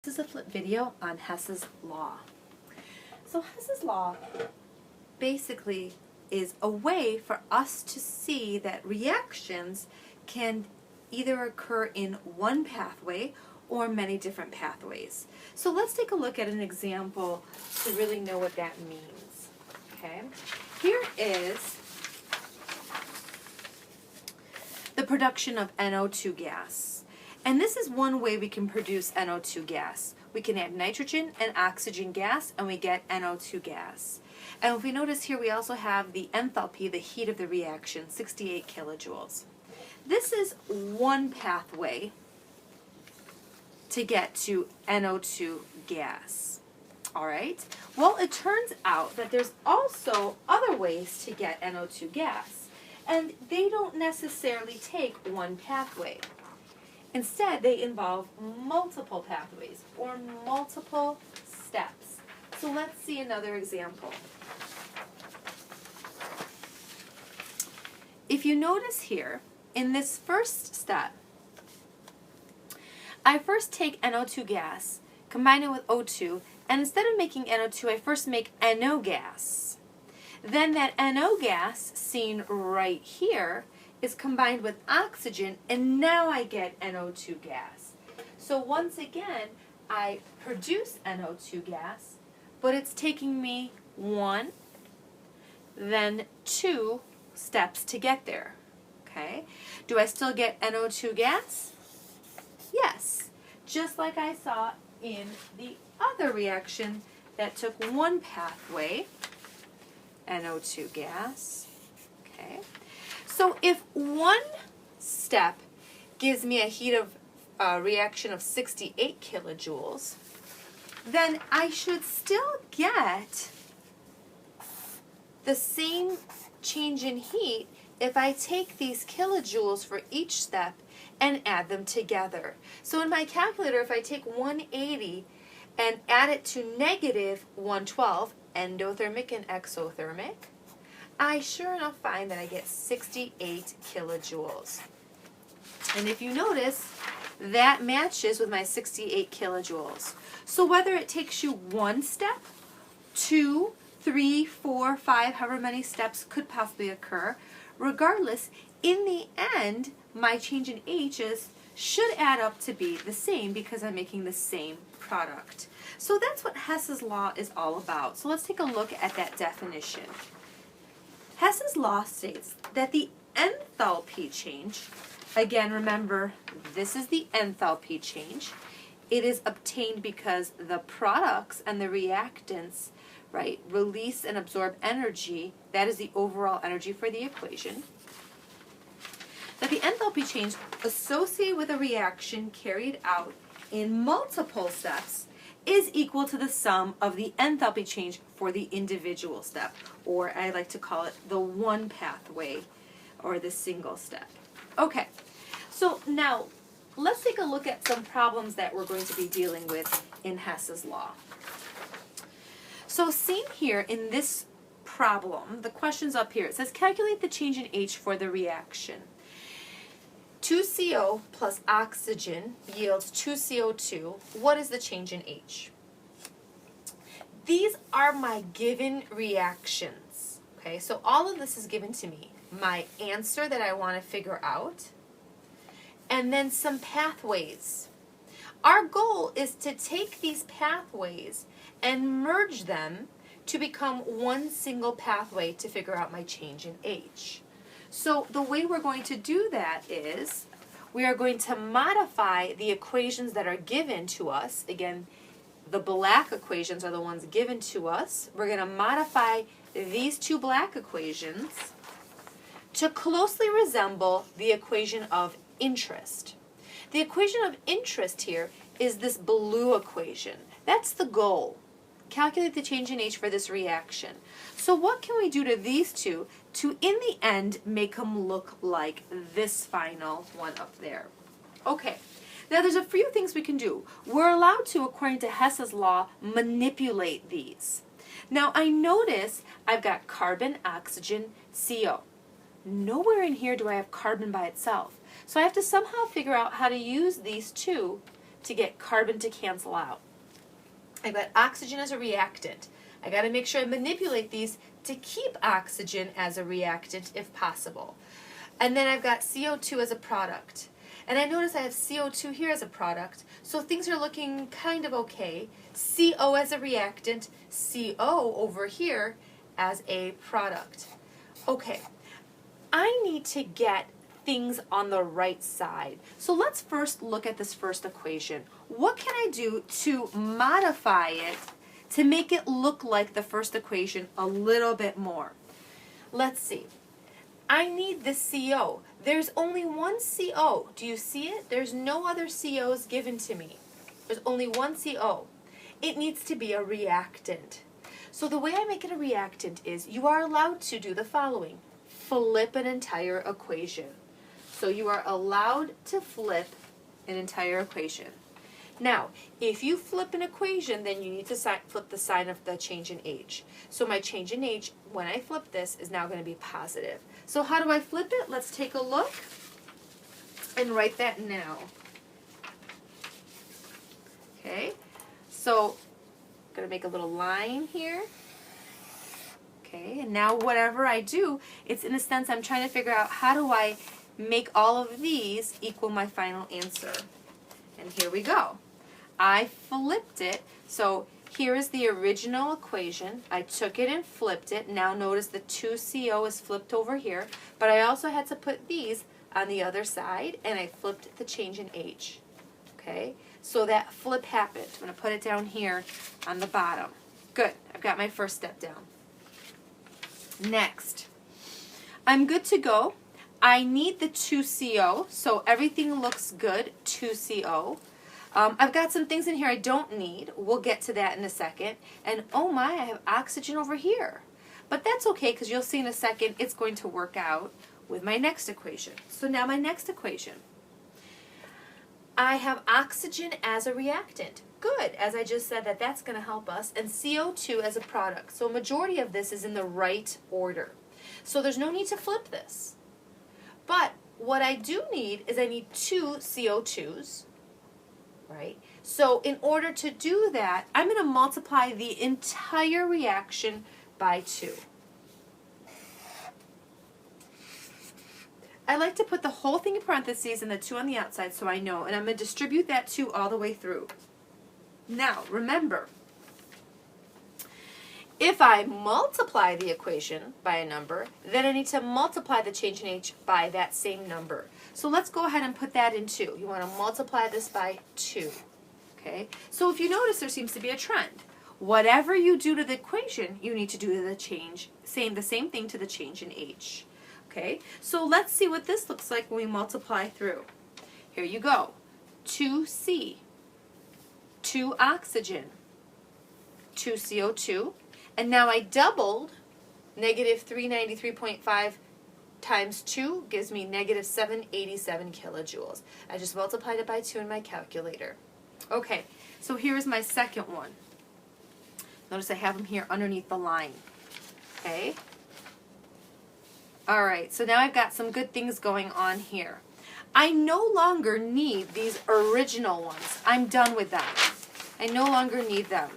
This is a flip video on Hess's law. So Hess's law basically is a way for us to see that reactions can either occur in one pathway or many different pathways. So let's take a look at an example to really know what that means. Okay, here is the production of NO2 gas. And this is one way we can produce NO2 gas. We can add nitrogen and oxygen gas and we get NO2 gas. And if we notice here, we also have the enthalpy, the heat of the reaction, 68 kilojoules. This is one pathway to get to NO2 gas. All right? Well, it turns out that there's also other ways to get NO2 gas. And they don't necessarily take one pathway. Instead, they involve multiple pathways or multiple steps. So let's see another example. If you notice here, in this first step, I first take NO2 gas, combine it with O2, and instead of making NO2, I first make NO gas. Then that NO gas, seen right here, is combined with oxygen, and now I get NO2 gas. So once again, I produce NO2 gas, but it's taking me one, then two steps to get there. Okay? Do I still get NO2 gas? Yes, just like I saw in the other reaction that took one pathway, NO2 gas. Okay? So if one step gives me a heat of reaction of 68 kilojoules, then I should still get the same change in heat if I take these kilojoules for each step and add them together. So in my calculator, if I take 180 and add it to negative 112, endothermic and exothermic, I sure enough find that I get 68 kilojoules. And if you notice, that matches with my 68 kilojoules. So whether it takes you one step, 2, 3, 4, 5, however many steps could possibly occur, regardless, in the end, my change in H's should add up to be the same because I'm making the same product. So that's what Hess's law is all about. So let's take a look at that definition. Hess's law states that the enthalpy change, again remember this is the enthalpy change, it is obtained because the products and the reactants, right, release and absorb energy, that is the overall energy for the equation, that the enthalpy change associated with a reaction carried out in multiple steps is equal to the sum of the enthalpy change for the individual step, or I like to call it the one pathway or the single step. Okay, so now let's take a look at some problems that we're going to be dealing with in Hess's law. So seen here in this problem, the question's up here. It says calculate the change in H for the reaction. 2CO plus oxygen yields 2CO2. What is the change in H? These are my given reactions. Okay, so all of this is given to me. My answer that I want to figure out, and then some pathways. Our goal is to take these pathways and merge them to become one single pathway to figure out my change in H. So the way we're going to do that is we are going to modify the equations that are given to us. Again, the black equations are the ones given to us. We're going to modify these two black equations to closely resemble the equation of interest. The equation of interest here is this blue equation. That's the goal. Calculate the change in H for this reaction. So what can we do to these two to, in the end, make them look like this final one up there? Okay, now there's a few things we can do. We're allowed to, according to Hess's law, manipulate these. Now I notice I've got carbon, oxygen, CO. Nowhere in here do I have carbon by itself. So I have to somehow figure out how to use these two to get carbon to cancel out. I've got oxygen as a reactant. I got to make sure I manipulate these to keep oxygen as a reactant if possible. And then I've got CO2 as a product. And I notice I have CO2 here as a product, so things are looking kind of okay. CO as a reactant, CO over here as a product. Okay, I need to get things on the right side. So let's first look at this first equation. What can I do to modify it to make it look like the first equation a little bit more? Let's see. I need the CO. There's only one CO. Do you see it? There's no other COs given to me. There's only one CO. It needs to be a reactant. So the way I make it a reactant is you are allowed to do the following. Flip an entire equation. So you are allowed to flip an entire equation. Now, if you flip an equation, then you need to flip the sign of the change in H. So my change in H, when I flip this, is now going to be positive. So how do I flip it? Let's take a look and write that now. Okay, so I'm going to make a little line here. Okay, and now whatever I do, it's in a sense I'm trying to figure out how do I make all of these equal my final answer. And here we go. I flipped it. So here is the original equation. I took it and flipped it. Now notice the 2CO is flipped over here. But I also had to put these on the other side, and I flipped the change in H. Okay, so that flip happened. I'm going to put it down here on the bottom. Good. I've got my first step down. Next, I'm good to go. I need the 2CO, so everything looks good, 2CO. I've got some things in here I don't need. We'll get to that in a second. And oh my, I have oxygen over here. But that's okay because you'll see in a second it's going to work out with my next equation. So now my next equation. I have oxygen as a reactant. Good, as I just said, that's going to help us. And CO2 as a product. So a majority of this is in the right order. So there's no need to flip this. But what I do need is I need 2 CO2s, right? So in order to do that, I'm going to multiply the entire reaction by 2. I like to put the whole thing in parentheses and the 2 on the outside so I know, and I'm going to distribute that 2 all the way through. Now, remember, if I multiply the equation by a number, then I need to multiply the change in H by that same number. So let's go ahead and put that in 2. You want to multiply this by 2. Okay? So if you notice, there seems to be a trend. Whatever you do to the equation, you need to do to the same thing to the change in H. Okay? So let's see what this looks like when we multiply through. Here you go. 2C, 2 oxygen, 2 CO2. And now I doubled, negative 393.5 times 2 gives me negative 787 kilojoules. I just multiplied it by 2 in my calculator. Okay, so here's my second one. Notice I have them here underneath the line. Okay? Alright, so now I've got some good things going on here. I no longer need these original ones. I'm done with them. I no longer need them.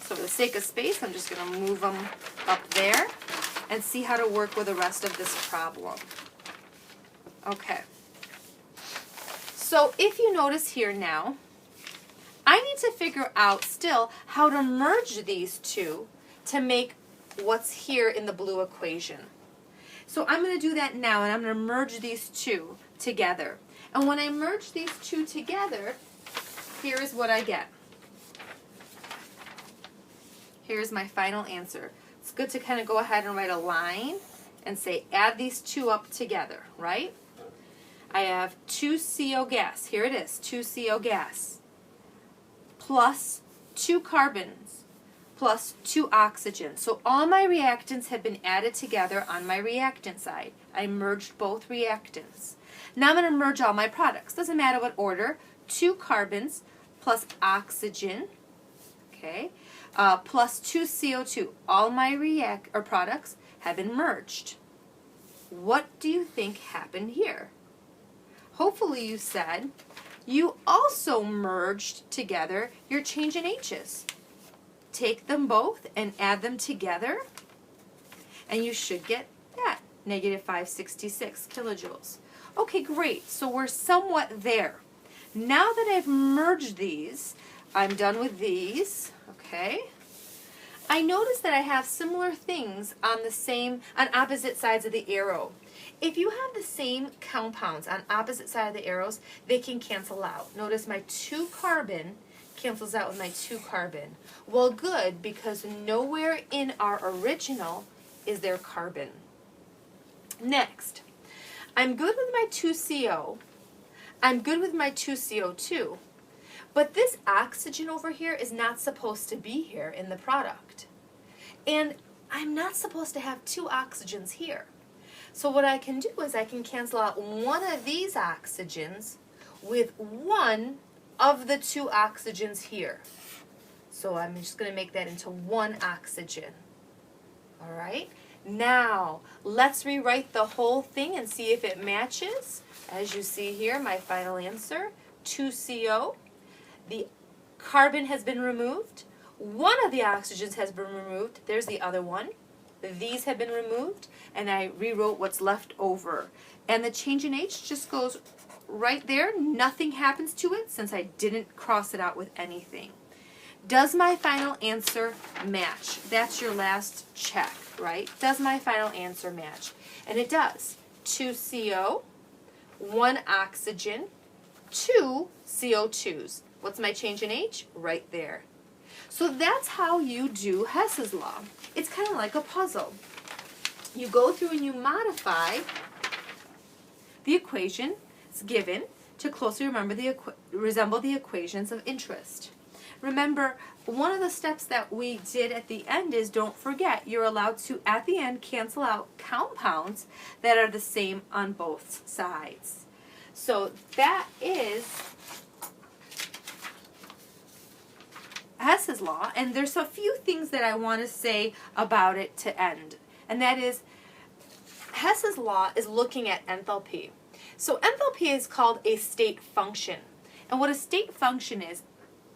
So for the sake of space, I'm just going to move them up there and see how to work with the rest of this problem. Okay. So if you notice here now, I need to figure out still how to merge these two to make what's here in the blue equation. So I'm going to do that now, and I'm going to merge these two together. And when I merge these two together, here is what I get. Here's my final answer. It's good to kind of go ahead and write a line and say add these two up together, right? I have 2 CO gas. Here it is, 2 CO gas plus 2 carbons plus 2 oxygen. So all my reactants have been added together on my reactant side. I merged both reactants. Now I'm going to merge all my products. Doesn't matter what order. 2 carbons plus oxygen, okay, plus 2 CO2. All my products have been merged. What do you think happened here? Hopefully you said you also merged together your change in H's. Take them both and add them together, and you should get that, negative 566 kilojoules. Okay, great. So we're somewhat there. Now that I've merged these, I'm done with these, okay? I notice that I have similar things on opposite sides of the arrow. If you have the same compounds on opposite side of the arrows, they can cancel out. Notice my 2 carbon cancels out with my 2 carbon. Well, good, because nowhere in our original is there carbon. Next, I'm good with my 2CO. I'm good with my 2CO2. But this oxygen over here is not supposed to be here in the product. And I'm not supposed to have 2 oxygens here. So what I can do is I can cancel out one of these oxygens with one of the 2 oxygens here. So I'm just going to make that into 1 oxygen. All right? Now, let's rewrite the whole thing and see if it matches. As you see here, my final answer, 2CO. The carbon has been removed. One of the oxygens has been removed. There's the other one. These have been removed, and I rewrote what's left over. And the change in H just goes right there. Nothing happens to it since I didn't cross it out with anything. Does my final answer match? That's your last check, right? Does my final answer match? And it does. 2CO, 1 oxygen, 2 CO2s. What's my change in H? Right there. So that's how you do Hess's law. It's kind of like a puzzle. You go through and you modify the equation it's given to closely resemble the equations of interest. Remember, one of the steps that we did at the end is, don't forget, you're allowed to, at the end, cancel out compounds that are the same on both sides. So that is Hess's law, and there's a few things that I want to say about it to end. And that is, Hess's law is looking at enthalpy. So enthalpy is called a state function. And what a state function is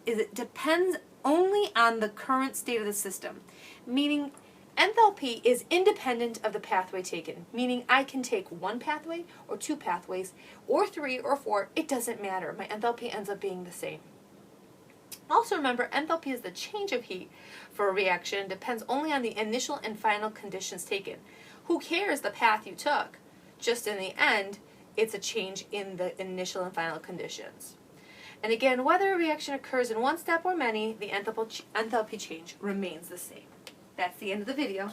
it depends only on the current state of the system. Meaning, enthalpy is independent of the pathway taken. Meaning, I can take 1 pathway, or 2 pathways, or 3 or 4. It doesn't matter. My enthalpy ends up being the same. Also remember, enthalpy is the change of heat for a reaction and depends only on the initial and final conditions taken. Who cares the path you took? Just in the end, it's a change in the initial and final conditions. And again, whether a reaction occurs in one step or many, the enthalpy change remains the same. That's the end of the video.